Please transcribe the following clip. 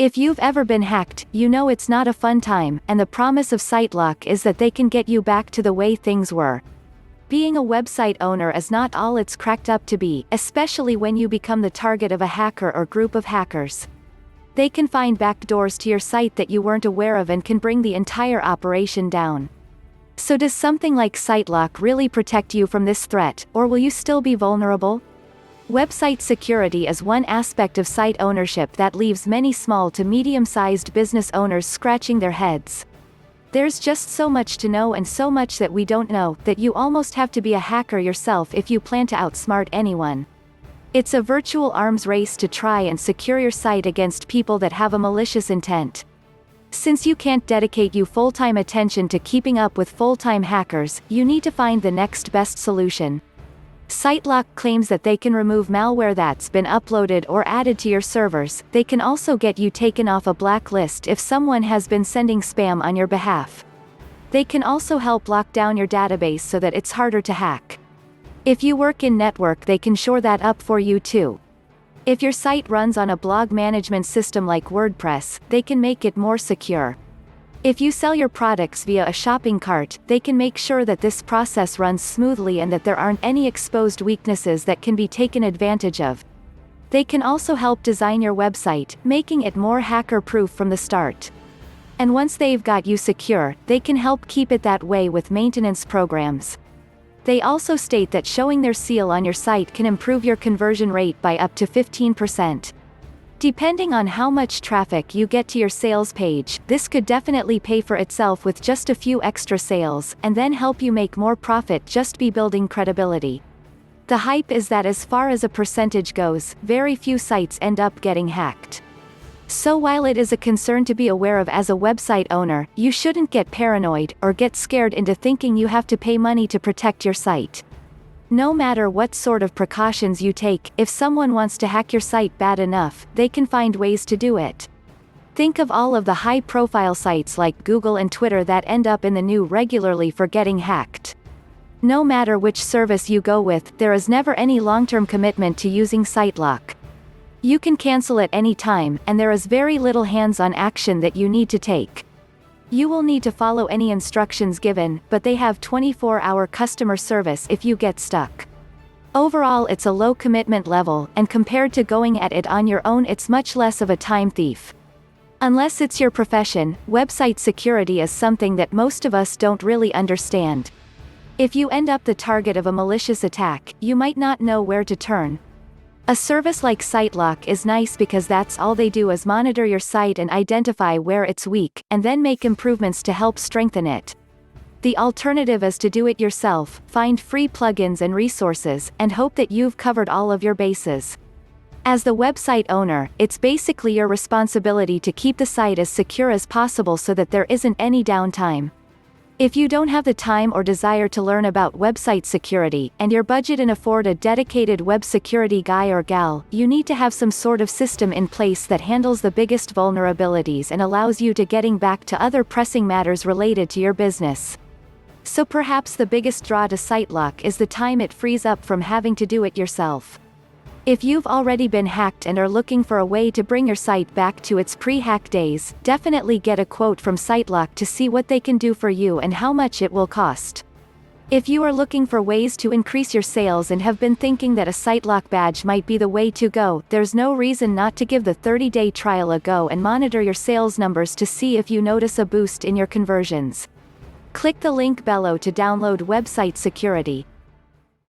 If you've ever been hacked, you know it's not a fun time, and the promise of SiteLock is that they can get you back to the way things were. Being a website owner is not all it's cracked up to be, especially when you become the target of a hacker or group of hackers. They can find backdoors to your site that you weren't aware of and can bring the entire operation down. So does something like SiteLock really protect you from this threat, or will you still be vulnerable? Website security is one aspect of site ownership that leaves many small to medium-sized business owners scratching their heads. There's just so much to know and so much that we don't know, that you almost have to be a hacker yourself if you plan to outsmart anyone. It's a virtual arms race to try and secure your site against people that have a malicious intent. Since you can't dedicate your full-time attention to keeping up with full-time hackers, you need to find the next best solution. SiteLock claims that they can remove malware that's been uploaded or added to your servers. They can also get you taken off a blacklist if someone has been sending spam on your behalf. They can also help lock down your database so that it's harder to hack. If you work in network, they can shore that up for you too. If your site runs on a blog management system like WordPress, they can make it more secure. If you sell your products via a shopping cart, they can make sure that this process runs smoothly and that there aren't any exposed weaknesses that can be taken advantage of. They can also help design your website, making it more hacker-proof from the start. And once they've got you secure, they can help keep it that way with maintenance programs. They also state that showing their seal on your site can improve your conversion rate by up to 15%. Depending on how much traffic you get to your sales page, this could definitely pay for itself with just a few extra sales, and then help you make more profit just by building credibility. The hype is that as far as a percentage goes, very few sites end up getting hacked. So while it is a concern to be aware of as a website owner, you shouldn't get paranoid, or get scared into thinking you have to pay money to protect your site. No matter what sort of precautions you take, if someone wants to hack your site bad enough, they can find ways to do it. Think of all of the high-profile sites like Google and Twitter that end up in the news regularly for getting hacked. No matter which service you go with, there is never any long-term commitment to using SiteLock. You can cancel at any time, and there is very little hands-on action that you need to take. You will need to follow any instructions given, but they have 24-hour customer service if you get stuck. Overall, it's a low commitment level, and compared to going at it on your own, it's much less of a time thief. Unless it's your profession, website security is something that most of us don't really understand. If you end up the target of a malicious attack, you might not know where to turn. A service like SiteLock is nice because that's all they do is monitor your site and identify where it's weak, and then make improvements to help strengthen it. The alternative is to do it yourself, find free plugins and resources, and hope that you've covered all of your bases. As the website owner, it's basically your responsibility to keep the site as secure as possible so that there isn't any downtime. If you don't have the time or desire to learn about website security, and your budget can afford a dedicated web security guy or gal, you need to have some sort of system in place that handles the biggest vulnerabilities and allows you to getting back to other pressing matters related to your business. So perhaps the biggest draw to SiteLock is the time it frees up from having to do it yourself. If you've already been hacked and are looking for a way to bring your site back to its pre-hack days, definitely get a quote from SiteLock to see what they can do for you and how much it will cost. If you are looking for ways to increase your sales and have been thinking that a SiteLock badge might be the way to go, there's no reason not to give the 30-day trial a go and monitor your sales numbers to see if you notice a boost in your conversions. Click the link below to download Website Security.